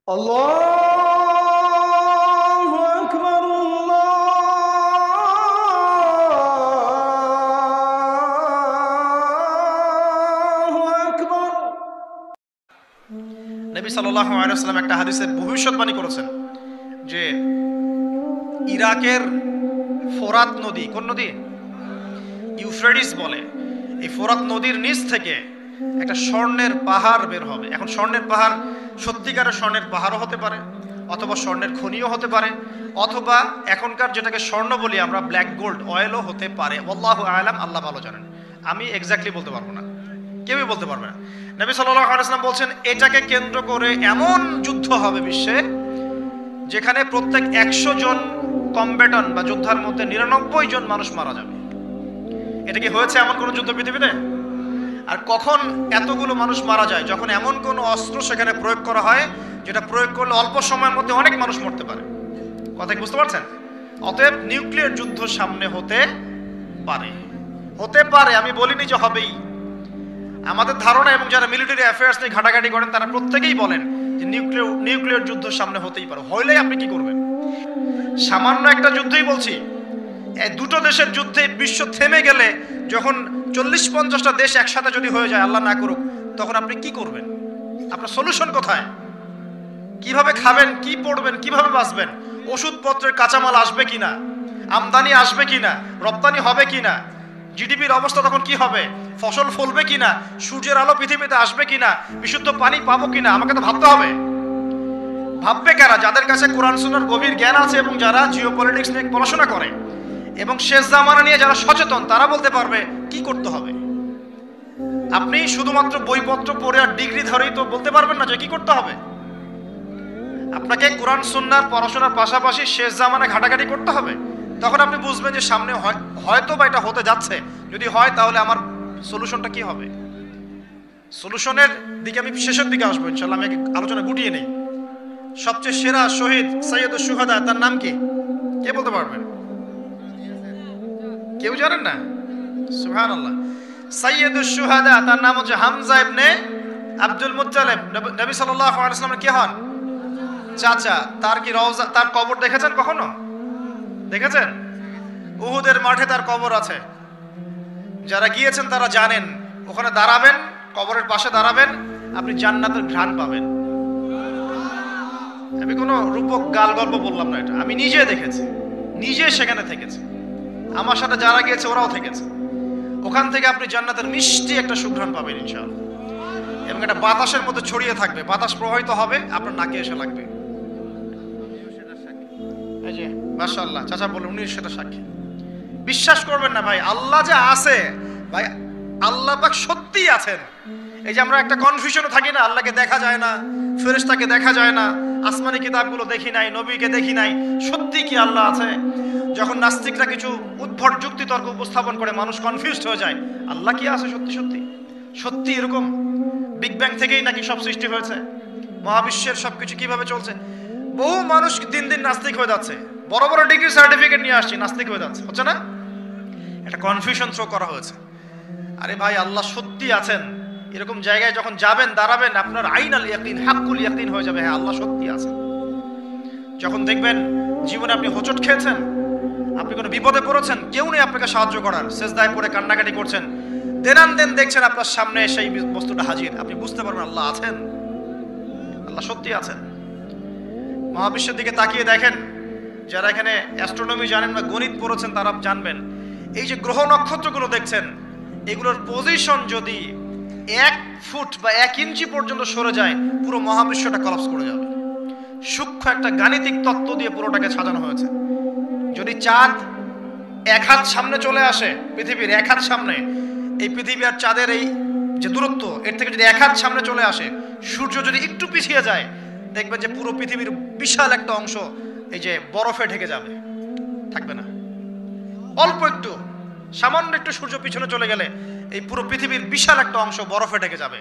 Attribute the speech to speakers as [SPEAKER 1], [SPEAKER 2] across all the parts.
[SPEAKER 1] আল্লাহু আকবার, আল্লাহু আকবার।
[SPEAKER 2] নবী সাল্লাল্লাহু আলাইহি ওয়াসাল্লাম একটা হাদিসের ভবিষ্যৎবাণী করেছেন যে ইরাকের ফোরাত নদী, কোন নদী? ইউফ্রেটিস বলে। এই ফোরাত নদীর নিচ থেকে একটা স্বর্ণের পাহাড় বের হবে। এখন স্বর্ণের পাহাড় সত্যিকারের স্বর্ণের পাহাড়ও হতে পারে, অথবা স্বর্ণের খনিও হতে পারে, অথবা এখনকার যেটাকে স্বর্ণ বলি আমরা ব্ল্যাক গোল্ড অয়েলও হতে পারে। আল্লাহু আ'লাম, আল্লাহ ভালো জানেন। আমি এক্স্যাক্টলি বলতে পারবো না, কেউই বলতে পারবে না। নবী সাল্লাল্লাহু আলাইহি ওয়াসাল্লাম বলছেন এটাকে কেন্দ্র করে এমন যুদ্ধ হবে বিশ্বে যেখানে প্রত্যেক 100 জন কমব্যাটন বা যোদ্ধার মধ্যে 99 জন মানুষ মারা যাবে। এটা কি হয়েছে এমন কোন যুদ্ধ পৃথিবীতে? আর কখন এতগুলো মানুষ মারা যায়? যখন এমন কোন অস্ত্র সেখানে প্রয়োগ করা হয় যেটা প্রয়োগ করলে অল্প সময়ের মধ্যে অনেক মানুষ মরতে পারে। কথা কি বুঝতে পারছেন? অতএব নিউক্লিয়ার যুদ্ধ সামনে হতে পারে, আমি বলিনি যে হবেই। আমাদের ধারণা, এবং যারা মিলিটারি অ্যাফেয়ার্স নিয়ে ঘাটাঘাটি করেন তারা প্রত্যেকেই বলেন যে নিউক্লিয়ার যুদ্ধ সামনে হতেই পারে। হইলেই আপনি কি করবেন? সামান্য একটা যুদ্ধই বলছি, এই দুটো দেশের যুদ্ধে বিশ্ব থেমে গেলে, যখন 40-50টা দেশ একসাথে যদি হয়ে যায়, আল্লাহ না করুক, তখন আপনি কি করবেন? আপনার সলিউশন কোথায়? কিভাবে খাবেন, কি পড়বেন, কিভাবে বাঁচবেন? ওষুধপত্রের কাঁচামাল আসবে কিনা, আমদানি আসবে কিনা, রপ্তানি হবে কিনা, জিডিপির অবস্থা তখন কি হবে, ফসল ফলবে কিনা, সূর্যের আলো পৃথিবীতে আসবে কিনা, বিশুদ্ধ পানি পাবো কিনা, আমাকে তো ভাবতে হবে। ভাববে কারা? যাদের কাছে কোরআন সুন্নাহর গভীর জ্ঞান আছে এবং যারা জিওপলিটিক্স নিয়ে পড়াশোনা করে এবং শেষ জামানা নিয়ে যারা সচেতন, তারা বলতে পারবে কি করতে হবে। আপনি শুধুমাত্র বইপত্র পড়ে আর ডিগ্রি ধরেই তো বলতে পারবেন না যে কি করতে হবে। আপনাকে কোরআন সুন্নাহর পড়াশোনার পাশাপাশি শেষ জামানায় ঘাটাঘাটি করতে হবে। তখন আপনি বুঝবেন যে সামনে হয়তো বা এটা হতে যাচ্ছে। যদি হয় তাহলে আমার সলিউশনটা কি হবে। সলিউশনের দিকে আমি শেষের দিকে আসবো ইনশাআল্লাহ। আমি আলোচনা গুটিয়ে নেই। সবচেয়ে সেরা শহীদ সাইয়্যিদুশ শুহাদা, তার নাম কি? কে বলতে পারবেন? কেউ জানেন না? সুবহানাল্লাহ। সাইয়্যিদুশ শুহাদা, তার নাম হচ্ছে হামজা ইবনে আব্দুল মুত্তালিব। নবী সাল্লাল্লাহু আলাইহি ওয়াসাল্লামের কি হন? চাচা। তার কি রওজা, তার কবর দেখেছেন কখনো? দেখেছেন? উহুদের মাঠে তার কবর আছে। যারা গিয়েছেন তারা জানেন, ওখানে দাঁড়াবেন, কবরের পাশে দাঁড়াবেন, আপনি জান্নাতের ঘ্রাণ পাবেন। আমি কোনো রূপক গাল গল্প বললাম না, এটা আমি নিজে দেখেছি, নিজে সেখানে থেকেছি, আমার সাথে যারা গিয়েছে ওরাও থেকেছে। ওখান থেকে আপনি জান্নাতের মিষ্টি একটা সুঘ্রাণ পাবেন ইনশাআল্লাহ, এবং এটা বাতাসের মধ্যে ছড়িয়ে থাকবে। বাতাস প্রবাহিত হবে, আপনার নাকে এসে লাগবে। এই যে মাশাআল্লাহ, চাচা বলে উনি সেটা সাক্ষী। বিশ্বাস করবেন না ভাই, আল্লাহ যে আছে ভাই, আল্লাহ পাক সত্যিই আছেন। এই যে আমরা একটা কনফিউশনে থাকি না, আল্লাহকে দেখা যায় না, ফেরেশতাকে দেখা যায় না, আসমানি কিতাবগুলো দেখি নাই, নবীকে দেখি নাই, সত্যি কি আল্লাহ আছে? যখন নাস্তিকরা কিছু উদ্ভট যুক্তি তর্ক উপস্থাপন করে মানুষ কনফিউজড হয়ে যায়, আল্লাহ কি আছে সত্যি সত্যি? সত্যি এরকম বিগ ব্যাং থেকেই নাকি সব সৃষ্টি হয়েছে? মহাবিশ্বের সবকিছু কিভাবে চলছে? বহু মানুষ দিন দিন নাস্তিক হয়ে যাচ্ছে, বড় বড় ডিগ্রি সার্টিফিকেট নিয়ে আসছে, নাস্তিক হয়ে যাচ্ছে, হচ্ছে না? একটা কনফিউশন থ্রো করা হয়েছে। আরে ভাই, আল্লাহ সত্যি আছেন, এরকম জায়গায় যখন যাবেন, দাঁড়াবেন, আপনার আইনাল ইয়াকিন, হাক্কুল ইয়াকিন হয়ে যাবে, হ্যাঁ আল্লাহ সত্যি আছেন। যখন দেখবেন জীবনে আপনি হোঁচট খেয়েছেন, আপনি কোনো বিপদে পড়েছেন, কেউ নেই আপনাকে সাহায্য করার, সেজদায় পড়ে কান্নাকাটি করছেন, দেন দেখছেন আপনার সামনে সেই বস্তুটা হাজির, আপনি বুঝতে পারবেন আল্লাহ আছেন, আল্লাহ সত্যি আছেন। মহাবিশ্বের দিকে তাকিয়ে দেখেন, যারা এখানে অ্যাস্ট্রোনমি জানেন বা গণিত পড়েছেন তারা জানবেন, এই যে গ্রহ নক্ষত্রগুলো দেখছেন, এগুলোর পজিশন যদি 1 ফুট বা 1 ইঞ্চি পর্যন্ত সরে যায়, পুরো মহাবিশ্বটা কলাপস করে যাবে। সূক্ষ্ম একটা গাণিতিক তত্ত্ব দিয়ে পুরোটাকে সাজানো হয়েছে। যদি চাঁদ 1 হাত সামনে চলে আসে, পৃথিবীর 1 হাত সামনে, এই পৃথিবী আর চাঁদের এই যে দূরত্ব, এর থেকে যদি 1 হাত সামনে চলে আসে, সূর্য যদি একটু পিছিয়ে যায়, দেখবেন যে পুরো পৃথিবীর বিশাল একটা অংশ এই যে বরফে ঢেকে যাবে, থাকবে না। অল্প একটু, সামান্য একটু সূর্য পিছনে চলে গেলে এই পুরো পৃথিবীর বিশাল একটা অংশ বরফে ঢেকে যাবে,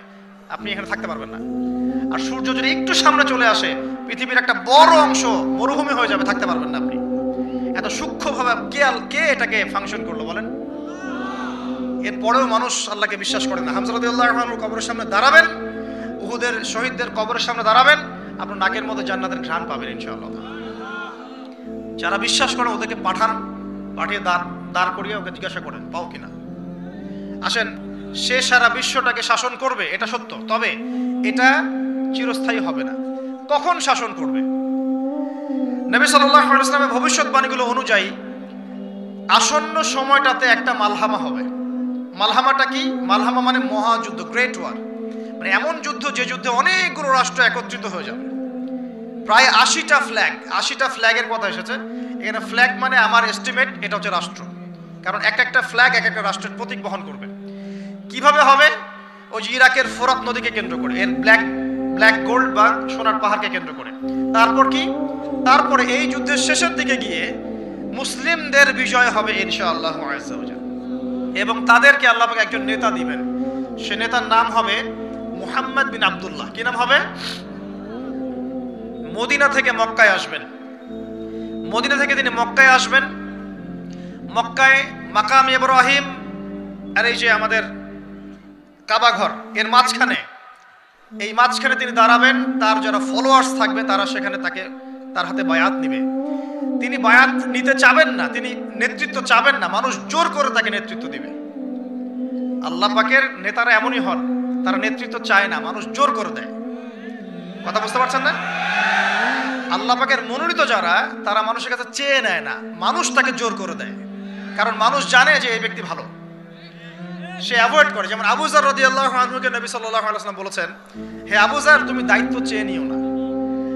[SPEAKER 2] আপনি এখানে থাকতে পারবেন না। আর সূর্য যদি একটু সামনে চলে আসে, পৃথিবীর একটা বড় অংশ মরুভূমি হয়ে যাবে, থাকতে পারবেন না আপনি। এত সূক্ষ্মভাবে কে এটাকে ফাংশন করলো বলেন? এরপরেও মানুষ আল্লাহকে বিশ্বাস করে না। হামজা রাদিয়াল্লাহু আনহুর কবরের সামনে দাঁড়াবেন, উহুদের শহীদদের কবরের সামনে দাঁড়াবেন, আপনার নাকের মধ্যে জান্নাতের ঘ্রাণ পাবেন ইনশাআল্লাহ। যারা বিশ্বাস করে ওদেরকে পাঠিয়ে দাঁড় করিয়ে ওকে জিজ্ঞাসা করেন পাও কিনা। আসেন, সে সারা বিশ্বটাকে শাসন করবে এটা সত্য, তবে এটা চিরস্থায়ী হবে না। কখন শাসন করবে? নবী সাল্লাল্লাহু আলাইহি ওয়াসাল্লামের ভবিষ্যৎবাণীগুলো অনুযায়ী আসন্ন সময়টাতে একটা মালহামা হবে। মালহামাটা কি? মালহামা মানে মহাযুদ্ধ, গ্রেট ওয়ার, মানে এমন যুদ্ধ যে যুদ্ধে অনেকগুলো রাষ্ট্র একত্রিত হয়ে যাবে। প্রায় 80টা ফ্ল্যাগের কথা এসেছে এখানে। ফ্ল্যাগ মানে আমার এস্টিমেট এটা হচ্ছে রাষ্ট্র, কারণ একটা ফ্ল্যাগ একটা রাষ্ট্রের প্রতীক বহন করবে। কিভাবে হবে? ওই ইরাকের ফোরাত নদীকে কেন্দ্র করে, এর ব্ল্যাক গোল্ড বা সোনার পাহাড়কে কেন্দ্র করে। তারপর কি? তারপরে এই যুদ্ধের শেষের দিকে গিয়ে মুসলিমদের বিজয় হবে ইনশাআল্লাহ আযজা ওয়া জাল, এবং তাদেরকে আল্লাহ পাক একজন নেতা দিবেন। সে নেতার নাম হবে মুহাম্মদ বিন আব্দুল্লাহ। কি নাম হবে? মদিনা থেকে মক্কায় আসবেন। মদিনা থেকে তিনি মক্কায় আসবেন। মক্কায় মাকাম ইব্রাহিম আর এই যে আমাদের কাবা ঘর, এর মাঝখানে তিনি দাঁড়াবেন। তার যারা ফলোয়ার্স থাকবে তারা সেখানে তার হাতে বায়াত নিবে। তিনি বায়াত নিতে চাবেন না, তিনি নেতৃত্ব চাবেন না, মানুষ জোর করে তাকে নেতৃত্ব দিবে। আল্লাহ পাকের নেতারা এমনই হন, তারা নেতৃত্ব চায় না, মানুষ জোর করে দেয়। কথা বুঝতে পারছেন না? আল্লাহ পাকের মনোনীত যারা, তারা মানুষের কাছে চেয়ে নেয় না, মানুষ তাকে জোর করে দেয়। কারণ মানুষ জানে যে এই ব্যক্তি ভালো, সে অ্যাভয়েড করে। যেমন আবু যার রাদিয়াল্লাহু আনহুকে নবী সাল্লাল্লাহু আলাইহি ওয়াসাল্লাম বলেছেন, হে আবু যার, তুমি দায়িত্ব চেয়ে নিও না।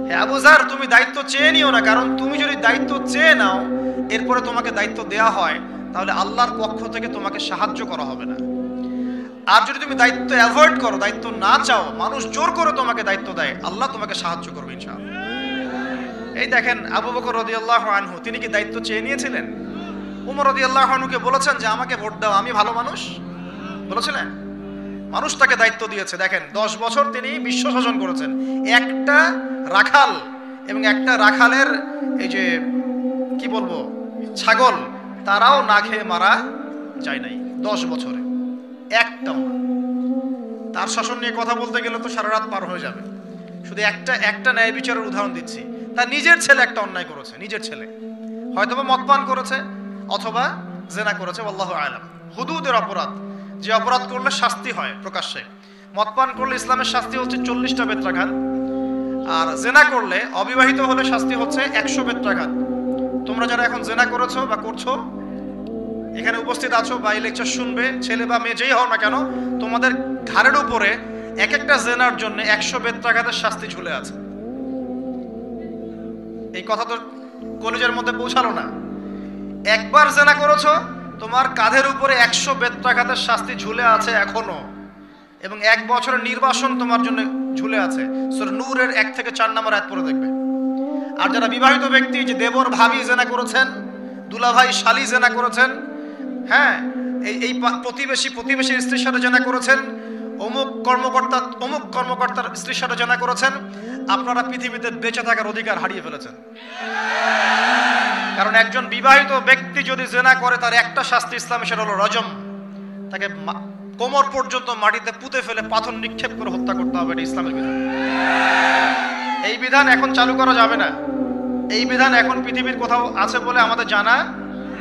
[SPEAKER 2] হে আবু যার, তুমি দায়িত্ব চেয়ে নিও না, কারণ তুমি যদি দায়িত্ব চেয়ে নাও, এরপরে তোমাকে দায়িত্ব দেয়া হয়, তাহলে আল্লাহর পক্ষ থেকে তোমাকে সাহায্য করা হবে না। আর যদি তুমি দায়িত্ব অ্যাভয়েড করো, দায়িত্ব না চাও, মানুষ জোর করে তোমাকে দায়িত্ব দেয়, আল্লাহ তোমাকে সাহায্য করবে ইনশাআল্লাহ। এই দেখেন আবু বকর রাদিয়াল্লাহু আনহু, তিনি কি দায়িত্ব চেয়ে নিয়েছিলেন? উমর রাদিয়াল্লাহু আনহুকে বলেছেন যে আমাকে ভোট দাও, আমি ভালো মানুষ, বলেছিলেন? মানুষ তাকে দায়িত্ব দিয়েছে। দেখেন 10 বছর তিনি বিশ্ব শাসন করেছেন। একটা রাখাল এবং একটা রাখালের এই যে কি বলবো ছাগল, তারাও না খেয়ে মারা যায় নাই 10 বছরে, একটাও। তার শাসন নিয়ে কথা বলতে গেলে তো সারা রাত পার হয়ে যাবে। শুধু একটা ন্যায় বিচারের উদাহরণ দিচ্ছি। তার নিজের ছেলে একটা অন্যায় করেছে, নিজের ছেলে হয়তোবা মদপান করেছে অথবা জেনা করেছে, আল্লাহু আ'লাম। হুদুদের অপরাধ, যে অপরাধ করলে শাস্তি হয় প্রকাশ্যে। মদপান করলে ইসলামের শাস্তি হচ্ছে 40টা বেত্রাঘাত, আর জেনা করলে, অবিবাহিত হলে শাস্তি হচ্ছে 100 বেত্রাঘাত। তোমরা যারা এখন জেনা করেছো বা করছো, এখানে উপস্থিত আছো বা এই লেকচার শুনবে, ছেলে বা মেয়ে যেই হও না কেন, তোমাদের ঘাড়ের উপরে একটা জেনার জন্য 100 বেত্রাঘাতের শাস্তি ঝুলে আছে। এই কথা তো কলেজের মধ্যে পৌঁছালো না। একবার জেনা করেছো, তোমার কাঁধের উপরে 100 বেত্রাঘাতের শাস্তি ঝুলে আছে এখনো, এবং 1 বছরের নির্বাসন তোমার জন্য ঝুলে আছে। সূরা নূরের 1 থেকে 4 নম্বর আয়াত পড়ে দেখবে। আর যারা বিবাহিত ব্যক্তি, যে দেবর ভাবি জেনা করেছেন, দুলাভাই শালি জেনা করেছেন, হ্যাঁ, এই প্রতিবেশীর স্ত্রীর সাথে জেনা করেছেন, অমুক কর্মকর্তার স্ত্রীর সাথে জেনা করেছেন, আপনারা পৃথিবীতে বেঁচে থাকার অধিকার হারিয়ে ফেলেছেন। কারণ একজন বিবাহিত ব্যক্তি যদি জেনা করে, তার একটা শাস্তি ইসলামে, সেটা হলো রজম। তাকে কোমর পর্যন্ত মাটিতে পুঁতে ফেলে পাথর নিক্ষেপ করে হত্যা করতে হবে। এটা ইসলামের বিধান। এই বিধান এখন চালু করা যাবে না। এই বিধান এখন পৃথিবীর কোথাও আছে বলে আমাদের জানা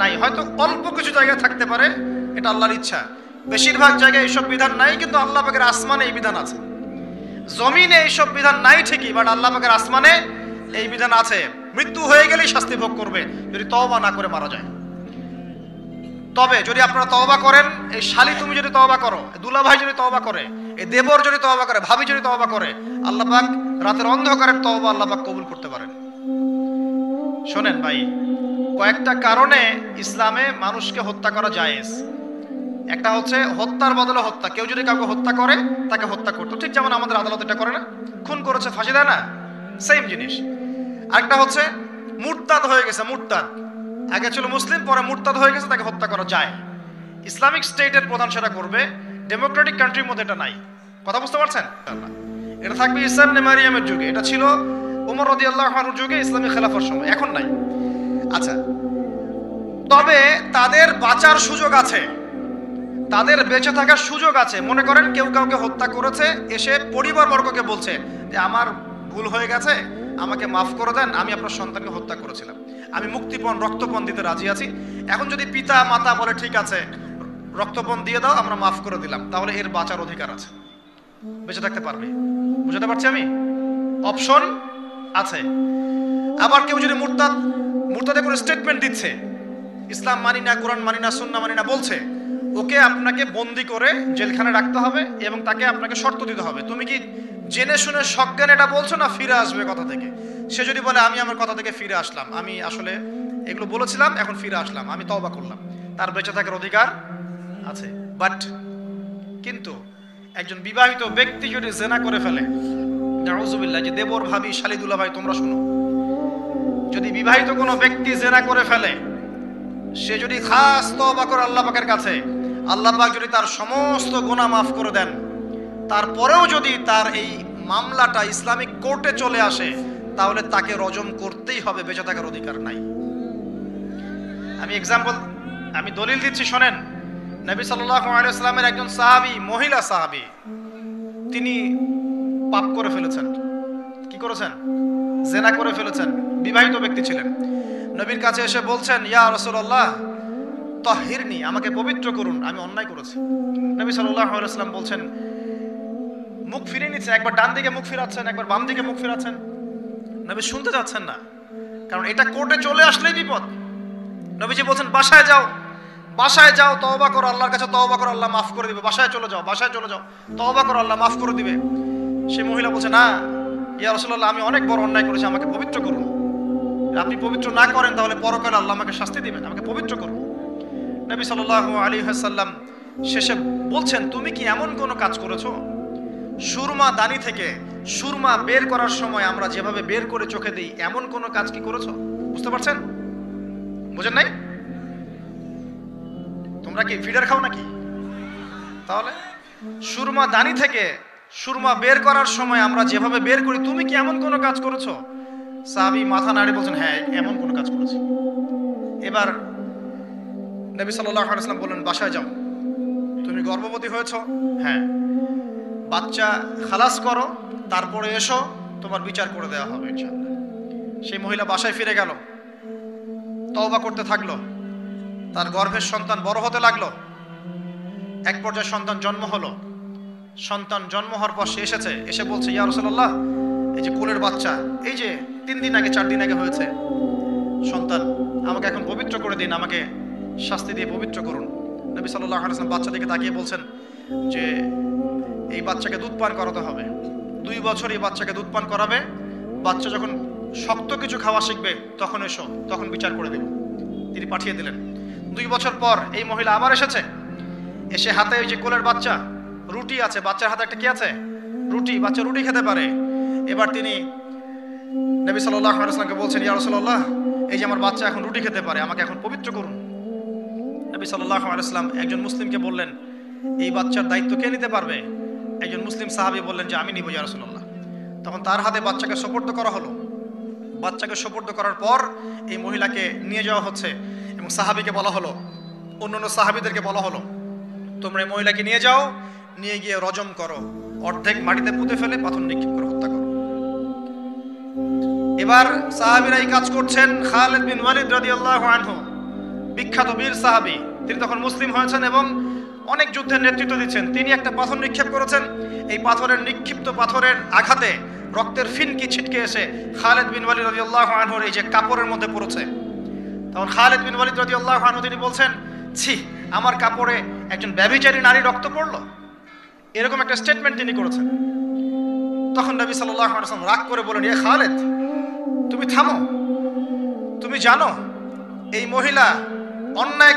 [SPEAKER 2] নাই। হয়তো অল্প কিছু জায়গায় থাকতে পারে, এটা আল্লাহর ইচ্ছা। বেশিরভাগ জায়গায় এইসব বিধান নাই, কিন্তু আল্লাহ পাকের আসমানে এই বিধান আছে। জমিনে এইসব বিধান নাই ঠিকই, বাট আল্লাহ পাকের আসমানে এই বিধান আছে। মৃত্যু হয়ে গেলেই শাস্তি ভোগ করবে যদি তওবা না করে মারা যায়। তবে যদি আপনারা তওবা করেন, এই শালি তুমি যদি তওবা করো, দুলাভাই যদি তওবা করে, এই দেবর যদি তওবা করে, ভাবি যদি তওবা করে, আল্লাহ পাক রাতের অন্ধকারের তওবা আল্লাহ পাক কবুল করতে পারেন। শোনেন ভাই, কয়েকটা কারণে ইসলামে মানুষকে হত্যা করা জায়েজ। একটা হচ্ছে হত্যার বদলে হত্যা। কেউ যদি কাউকে হত্যা করে, তাকে হত্যা করতো, ঠিক যেমন আমাদের আদালত এটা করে না, খুন করেছে ফাঁসি দেয় না, সেম জিনিস। আরেকটা হচ্ছে মুরতাদ হয়ে গেছে, মুরতাদ, আগে ছিল মুসলিম, পরে মুরতাদ হয়ে গেছে, তাকে হত্যা করা যায়। ইসলামিক স্টেটের প্রধান সেটা করবে, ডেমোক্রেটিক কান্ট্রির মধ্যে এটা নাই। কথা বুঝতে পারছেন? এটা থাকবে ঈসা ইবনে মারিয়ামের যুগে, এটা ছিল উমর রাদিয়াল্লাহু আনহুর যুগে, ইসলামী খেলাফার সময়, এখন নাই। আচ্ছা, তবে তাদের বাঁচার সুযোগ আছে, তাদের বেঁচে থাকার সুযোগ আছে। মনে করেন কেউ কাউকে হত্যা করেছে, এসে পরিবারবর্গকে বলছে যে আমার ভুল হয়ে গেছে, আমাকে মাফ করে দেন, আমি আপনার সন্তানকে হত্যা করেছিলাম, আমি মুক্তিপণ রক্তপণ দিতে রাজি আছি। এখন যদি পিতা মাতা বলে ঠিক আছে রক্তপণ দিয়ে দাও, আমরা মাফ করে দিলাম, তাহলে এর বাঁচার অধিকার আছে, বেঁচে থাকতে পারবে। বুঝতে পারছি আমি? অপশন আছে। আবার কেউ যদি মুরতাদে করে স্টেটমেন্ট দিচ্ছে ইসলাম মানি না, কোরআন মানি না, সুন্নাহ মানি না বলছে, ওকে আপনাকে বন্দি করে জেলখানায় রাখতে হবে এবং তাকে আপনাকে শর্ত দিতে হবে, তুমি কি জেনে শুনে সজ্ঞানে এটা বলছো না ফিরে আসবে কথা থেকে? সে যদি বলে আমি আমার কথা থেকে ফিরে আসলাম, আমি আসলে এগুলো বলেছিলাম, এখন ফিরে আসলাম, আমি তওবা করলাম, তার বেঁচে থাকার অধিকার আছে। বাট কিন্তু একজন বিবাহিত ব্যক্তি যদি জেনা করে ফেলে, নাউযুবিল্লাহ, যে দেবর ভাবি শালিদুল্লাহ ভাই তোমরা শুনো, যদি বিবাহিত কোনো ব্যক্তি জেনা করে ফেলে, সে যদি খাস তওবা করে আল্লাহ পাকের কাছে, আল্লাহ পাক যদি তার সমস্ত গুনাহ মাফ করে দেন, তারপরেও যদি তার এই মামলাটা ইসলামিক কোর্টে চলে আসে, তাহলে তাকে রজম করতেই হবে, বেঁচে থাকার অধিকার নাই। আমি দলিল দিচ্ছি, শোনেন। নবী সাল্লাল্লাহু আলাইহি ওয়াসাল্লামের একজন সাহাবী, মহিলা সাহাবী, তিনি পাপ করে ফেলেছেন। কি করেছেন? জেনা করে ফেলেছেন। বিবাহিত ব্যক্তি ছিলেন। নবীর কাছে এসে বলছেন, ইয়া রাসূলুল্লাহ তাহহিরনি, আমাকে পবিত্র করুন, আমি অন্যায় করেছি। নবী সাল্লাল্লাহু আলাইহি ওয়াসাল্লাম বলছেন, মুখ ফিরিয়ে নিচ্ছেন, একবার ডান দিকে মুখ ফিরাচ্ছেন, একবার বাম দিকে মুখ ফিরাচ্ছেন। নবী শুনতে যাচ্ছেন না, কারণ এটা কোর্টে চলে আসলেই বিপদ। নবীজি বলছেন, বাসায় যাও, বাসায় যাও, তওবা করো, আল্লাহর কাছে তওবা করো, আল্লাহ মাফ করে দিবে। বাসায় চলে যাও, বাসায় চলে যাও, তওবা করো, আল্লাহ মাফ করে দিবে। সে মহিলা বলছে, না ইয়া রাসূলুল্লাহ, আমি অনেক বড় অন্যায় করেছি, আমাকে পবিত্র করুন। আপনি পবিত্র না করেন তাহলে পরকালে আল্লাহ আমাকে শাস্তি দিবেন, আমাকে পবিত্র করুন। নবী সাল্লাল্লাহু আলাইহি ওয়াসাল্লাম শেষে বলছেন, তুমি কি এমন কোনো কাজ করেছো? সুরমা দানি থেকে সুরমা বের করার সময় আমরা যেভাবে বের করে চোখে দিই, এমন কোনো কাজ কি করেছো? বুঝতে পারছেন? বুঝেন নাই? তোমরা কি ফিডার খাও নাকি? তাহলে সুরমা দানি থেকে সুরমা বের করার সময় আমরা যেভাবে বের করি, তুমি কি এমন কোনো কাজ করেছো? সাহাবী মাথা নাড়ে বলছেন, হ্যাঁ এমন কোনো কাজ করেছি। এবার নবী সাল্লাল্লাহু আলাইহি ওয়াসাল্লাম বললেন, বাসায় যাও। তুমি গর্ভবতী হয়েছো? হ্যাঁ। বাচ্চা খালাস করো, তারপরে এসো, তোমার বিচার করে দেওয়া হবে ইনশাআল্লাহ। সেই মহিলা বাসায় ফিরে গেল, তওবা করতে থাকলো, তার গর্ভের সন্তান বড় হতে লাগলো। এক পর্যায়ে সন্তান জন্ম হলো। সন্তান জন্ম হওয়ার পর সে এসে বলছে, ইয়া রাসূলুল্লাহ, এই যে কোলের বাচ্চা, এই যে 3 দিন আগে 4 দিন আগে হয়েছে সন্তান, আমাকে এখন পবিত্র করে দিন, আমাকে শাস্তি দিয়ে পবিত্র করুন। নবী সাল্লাল্লাহু আলাইহি ওয়াসাল্লাম বাচ্চা দিকে তাকিয়ে বলছেন যে এই বাচ্চাকে দুধ পান করাতে হবে, 2 বছর এই বাচ্চাকে দুধ পান করাবে, বাচ্চা যখন শক্ত কিছু খাওয়া শিখবে তখন এসো, তখন বিচার করে দেব। তিনি পাঠিয়ে দিলেন। 2 বছর পর এই মহিলা আবার এসে হাতে ওই যে কোলের বাচ্চা, রুটি আছে, বাচ্চার হাতে একটা কি আছে? রুটি, বাচ্চা রুটি খেতে পারে। এবার তিনি নবী সাল্লাল্লাহু আলাইহি ওয়াসাল্লামকে বলছেন, ইয়া রাসূলুল্লাহ, এই যে আমার বাচ্চা এখন রুটি খেতে পারে, আমাকে এখন পবিত্র করুন। নবী সাল্লাল্লাহু আলাইহি ওয়াসাল্লাম একজন মুসলিমকে বললেন, এই বাচ্চার দায়িত্ব কে নিতে পারবে? একজন মুসলিম সাহাবী বললেন যে আমি নিব ইয়া রাসূলুল্লাহ। তখন তার হাতে বাচ্চাকে সুপর্দ করা হলো। বাচ্চাকে সুপর্দ করার পর এই মহিলাকে নিয়ে যাওয়া হচ্ছে এবং সাহাবীকে বলা হলো, অন্যান্য সাহাবীদেরকে বলা হলো, তোমরা এই মহিলাকে নিয়ে যাও, নিয়ে গিয়ে রজম করো, অর্ধেক মাটিতে পুঁতে ফেলে পাথর নিক্ষেপ করে হত্যা করো। এবার সাহাবীরা এই কাজ করছেন। খালিদ বিন ওয়ালিদ রাদিয়াল্লাহু আনহু, বিখ্যাত বীর সাহাবী, তিনি তখন মুসলিম হয়েছেন এবং অনেক যুদ্ধের নেতৃত্ব দিচ্ছেন। তিনি একটা পাথর নিক্ষেপ করেছেন। এই নিক্ষিপ্ত পাথরের আঘাতে রক্তের ফিনকি ছিটকে এসে খালিদ বিন ওয়ালিদ রাদিয়াল্লাহু আনহুর এই যে কাপড়ের মধ্যে পড়েছে। তখন খালিদ বিন ওয়ালিদ রাদিয়াল্লাহু আনহু তিনি বলছেন, ছি, আমার কাপড়ে একজন ব্যভিচারী নারী রক্ত পড়লো, এরকম একটা স্টেটমেন্ট তিনি করেছেন। তখন নবী সাল্লাল্লাহু আলাইহি ওয়াসাল্লাম রাগ করে বলেন, এ খালিদ, তুমি থামো, তুমি জানো এই মহিলা অন্যায়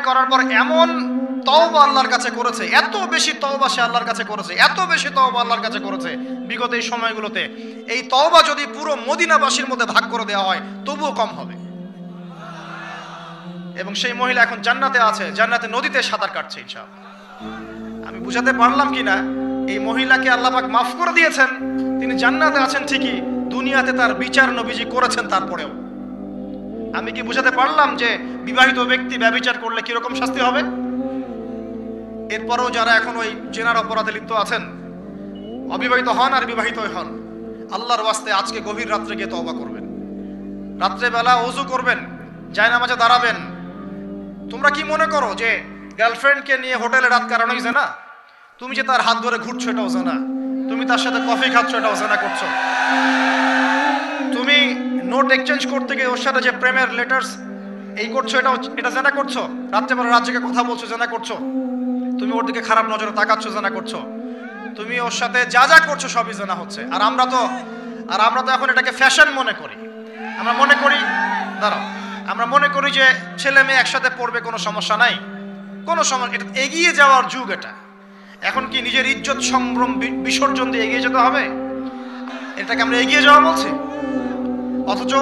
[SPEAKER 2] করার পর এমন তওবা আল্লাহর কাছে করেছে, এত বেশি তওবা সে আল্লাহর কাছে করেছে, এত বেশি তওবা আল্লাহর কাছে করেছে বিগত এই সময়গুলোতে, এই তওবা যদি পুরো মদিনাবাসীর মধ্যে ভাগ করে দেওয়া হয় তবুও কম হবে। এবং সেই মহিলা এখন জান্নাতে আছে, জান্নাতে নদীতে সাঁতার কাটছে ইনশাআল্লাহ। আমি বুঝাতে পারলাম কিনা? এই মহিলাকে আল্লাহ পাক মাফ করে দিয়েছেন, তিনি জান্নাতে আছেন ঠিকই, দুনিয়াতে তার বিচার নবীজি করেছেন তারপরেও। আমি কি বুঝাতে পারলাম যে বিবাহিত ব্যক্তি ব্যভিচার করলে কিরকম শাস্তি হবে? এরপরেও যারা এখন ওই জেনার অপরাধে লিপ্ত আছেন, অবিবাহিত হন আর বিবাহিত হন, আল্লাহর ওয়াস্তে আজকে গভীর রাত্রে গিয়ে তওবা করবেন, রাত্রেবেলা ওযু করবেন, জায়নামাজে দাঁড়াবেন। তোমরা কি মনে করো যে গার্লফ্রেন্ডকে নিয়ে হোটেলে রাত কাটানোই জানা? তুমি যে তার হাত ধরে ঘুরছো এটাও জানা, তুমি তার সাথে কফি খাচ্ছ এটাও জানা করছো, তুমি নোট এক্সচেঞ্জ করতে গিয়ে ওর সাথে যে প্রেমের লেটার্স এই করছো এটা জানা করছো, রাত্রেবেলা রাত জেগে কথা বলছো জানা করছো, তুমি ওর দিকে খারাপ নজরে তাকাচ্ছ জানা করছো, তুমি ওর সাথে যা যা করছো সবই জানা হচ্ছে। আর আমরা তো এখন এটাকে ফ্যাশন মনে করি। আমরা মনে করি যে ছেলে মেয়ে একসাথে পড়বে, কোনো সমস্যা নাই, কোনো সমস্যা, এটা এগিয়ে যাওয়ার যুগ। এটা এখন কি নিজের ইজ্জত সম্ভ্রম বিসর্জন দিয়ে এগিয়ে যেতে হবে? এটাকে আমরা এগিয়ে যাওয়া বলছি। অথচ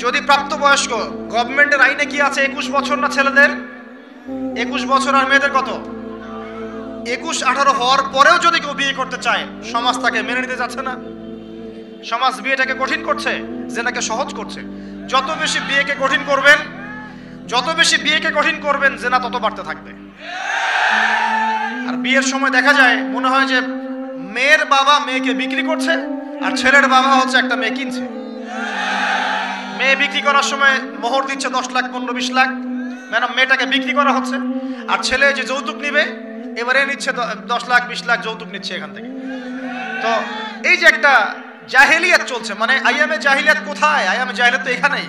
[SPEAKER 2] যদি প্রাপ্তবয়স্ক, গভর্নমেন্টের আইনে কি আছে 21 বছর না ছেলেদের, 21 বছর, আর মেয়েদের কত 21-18 হওয়ার পরেও যদি কেউ বিয়ে করতে চায়, সমাজ তাকে মেনে নিতে যাচ্ছে না। সমাজ বিয়েটাকে কঠিন করছে, জেনাকে সহজ করছে। যত বেশি বিয়েকে কঠিন করবেন জেনা তত বাড়তে থাকবে। আর বিয়ের সময় দেখা যায় মনে হয় যে মেয়ের বাবা মেয়েকে বিক্রি করছে, আর ছেলের বাবা হচ্ছে একটা মেয়ে কিনছে। মেয়ে বিক্রি করার সময় মোহর দিচ্ছে 10 লাখ 15-20 লাখ, ম্যাডাম মেয়েটাকে বিক্রি করা হচ্ছে। আর ছেলে যে যৌতুক নিবে এবারে নিচ্ছে 10 লাখ 20 লাখ যৌতুক নিচ্ছে এখান থেকে। তো এই যে একটা জাহেলিয়াত চলছে, মানে আইয়ামে জাহিলিয়াত কোথায়? আইয়ামে জাহিলিয়াত তো এখানেই।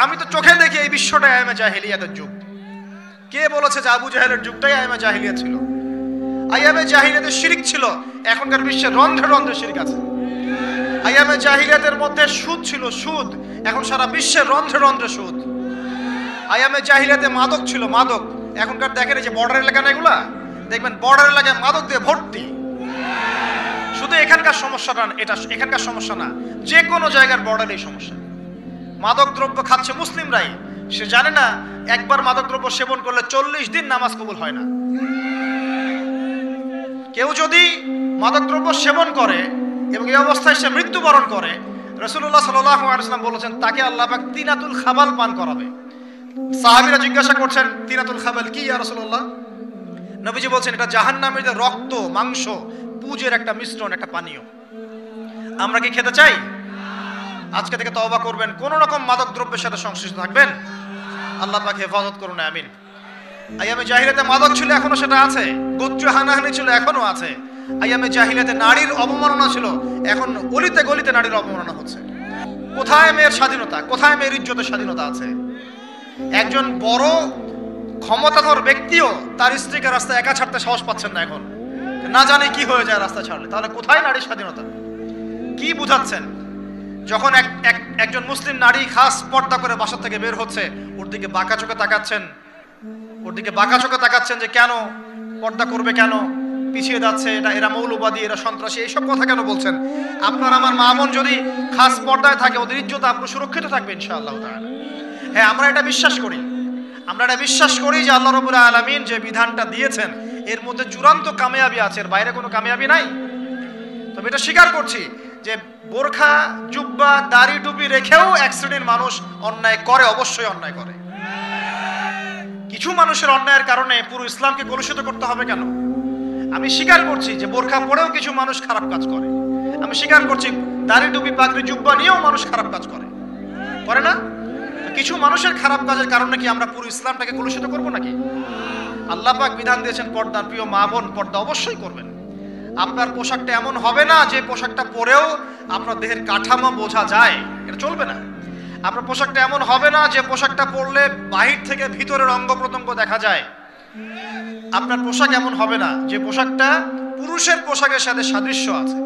[SPEAKER 2] আমি তো চোখে দেখি এই বিশ্বটা আইয়ামে জাহিলিয়াতের যুগ। কে বলেছে যে আবু জাহেলের যুগটাই আইয়ামে জাহিলিয়াত ছিল? আইয়ামে জাহিলিয়াতে শিরক ছিল, এখনকার বিশ্বে রন্ধ্রে রন্ধ্রে শিরক আছে। আইয়ামে জাহিলিয়াতের মধ্যে সুদ ছিল, সুদ, এখন সারা বিশ্বে রন্ধ্রে রন্ধ্রে সুদ। আইয়ামে জাহিলিয়াতে মাদক ছিল, মাদক, এখনকার দেখেন এই যে বর্ডার এলাকা না, এগুলা দেখবেন বর্ডার এলাকায় মাদক দিয়ে ভর্তি। শুধু এখানকার সমস্যাটা এটা, এখানকার সমস্যা না, যে কোনো জায়গার বর্ডারে এই সমস্যা। মাদক দ্রব্য খাচ্ছে মুসলিমরাই, সে জানে না একবার মাদক দ্রব্য সেবন করলে 40 দিন নামাজ কবুল হয় না। কেউ যদি মাদক দ্রব্য সেবন করে এবং এই অবস্থায় সে মৃত্যুবরণ করে, রাসূলুল্লাহ সাল্লাল্লাহু আলাইহি ওয়াসাল্লাম বলেছেন তাকে আল্লাহ পাক তিনাতুল খাবাল পান করাবে। সাহাবীরা জিজ্ঞাসা করছেন তিনাতুল খাবাল কি ইয়া রাসূলুল্লাহ? নবীজি বলছেন এটা জাহান্নামীদের রক্ত, মাংস, পুজের একটা মিশ্রণ, একটা পানীয়। আমরা কি খেতে চাই? আজকে থেকে তওবা করবেন, কোন রকম মাদক দ্রব্যের সাথে সংশ্লিষ্ট থাকবেন। আল্লাহ পাক হেফাজত করুন, আমিন। আইয়ামে জাহিলিয়াতে মাদক ছিল, এখনো সেটা আছে। গোত্রীয় হানাহানি ছিল, এখনো আছে। আইয়ামে জাহিলিয়াতে নারীর অবমাননা ছিল, এখন গলিতে গলিতে নারীর অবমাননা হচ্ছে। কোথায় মেয়ের স্বাধীনতা? কোথায় মেয়ের ইজ্জতের স্বাধীনতা আছে? একজন বড় ক্ষমতাধর ব্যক্তিও তার স্ত্রীকে রাস্তায় একা ছাড়তে সাহস পাচ্ছেন না এখন, না জানি কি হয়ে যায় রাস্তা ছাড়লে। তাহলে কোথায় নারীর স্বাধীনতা? কি বুঝাচ্ছেন? যখন একজন মুসলিম নারী খাস পর্দা করে বাসা থেকে বের হচ্ছে, ওর দিকে বাঁকা চোখে তাকাচ্ছেন যে কেন পর্দা করবে, কেন পিছিয়ে যাচ্ছে, এরা মৌলবাদী, এরা সন্ত্রাসী, এইসব কথা কেন বলছেন? আপনার আমার মা বোন যদি খাস পর্দায় থাকে, ওদের ইজ্জত আপনার সুরক্ষিত থাকবে ইনশাআল্লাহ তাআলা। হ্যাঁ, আমরা এটা বিশ্বাস করি যে আল্লাহ রাব্বুল আলামিন যে বিধানটা দিয়েছেন এর মধ্যে চূড়ান্ত কামিয়াবি আছে, এর বাইরে কোনো কামিয়াবি নাই। তবে এটা স্বীকার করছি যে বোরখা, জুব্বা, দাড়ি, টুপি রেখেও এক শ্রেণীর মানুষ অন্যায় করে, অবশ্যই অন্যায় করে। কিছু মানুষের অন্যায়ের কারণে পুরো ইসলামকে কলুষিত করতে হবে কেন? আমি স্বীকার করছি যে বোরখা পরেও কিছু মানুষ খারাপ কাজ করে। আমি স্বীকার করছি দাড়ি, টুপি, পাগড়ি, জুব্বা নিয়েও মানুষ খারাপ কাজ করে না? কিছু মানুষের খারাপ কাজের কারণে কি আমরা পুরো ইসলামটাকে কলুষিত করব নাকি? আল্লাহ পাক বিধান দিয়েছেন পর্দার, প্রিয় মা বোন পর্দা অবশ্যই করবেন। আপনার পোশাকটা এমন হবে না যে পোশাকটা পরেও আপনার দেহের কাঠামো বোঝা যায়, এটা চলবে না। আপনার পোশাকটা এমন হবে না যে পোশাকটা পরলে বাহির থেকে ভিতরের অঙ্গ প্রত্যঙ্গ দেখা যায়। আপনার পোশাক এমন হবে না যে পোশাকটা পুরুষের পোশাকের সাথে সাদৃশ্য আছে।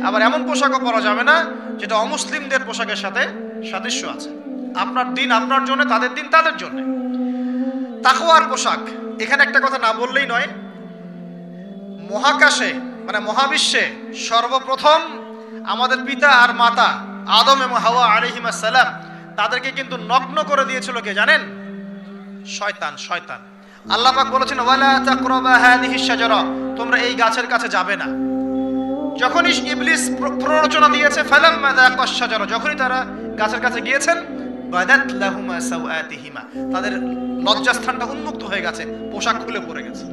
[SPEAKER 2] আবার এমন পোশাকও পরা যাবে না যেটা অমুসলিমদের পোশাকের সাথে সাদৃশ্য আছে। আপনার দিন আপনার জন্য, তাদের দিন তাদের জন্য। তাকওয়ার পোশাক, এখানে একটা কথা না বললেই নয়। মহাকাশে মানে মহাবিশ্বে সর্বপ্রথম আমাদের পিতা আর মাতা আদম এবং হাওয়া আলাইহিমুস সালাম, তাদেরকে কিন্তু নগ্ন করে দিয়েছিল কে জানেন? শয়তান। আল্লাহ পাক বলেছেন ওয়ালা তাকরাবা হাযিহিশ শাজারা, তোমরা এই গাছের কাছে যাবে না। যখনই ইবলিস প্ররোচনা দিয়েছে, ফালাম্মা যাকাশ শাজারা, যখনই তারা গাছের কাছে গিয়েছেন, বাদাত লাহুমা সাওআতিহিমা, তাদের লজ্জাস্থানটা উন্মুক্ত হয়ে গেছে, পোশাক খুলে পড়ে গেছে।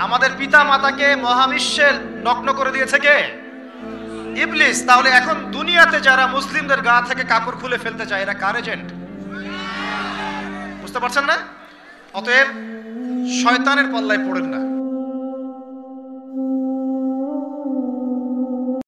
[SPEAKER 2] আমাদের পিতা মাতাকে মহাবিশ্বে নগ্ন করে দিয়েছে কে? ইবলিস। তাহলে এখন দুনিয়াতে যারা মুসলিমদের গা থেকে কাপড় খুলে ফেলতে চায় এরা কার এজেন্ট? বুঝতে পারছেন না? অতএব শয়তানের পাল্লায় পড়েন না।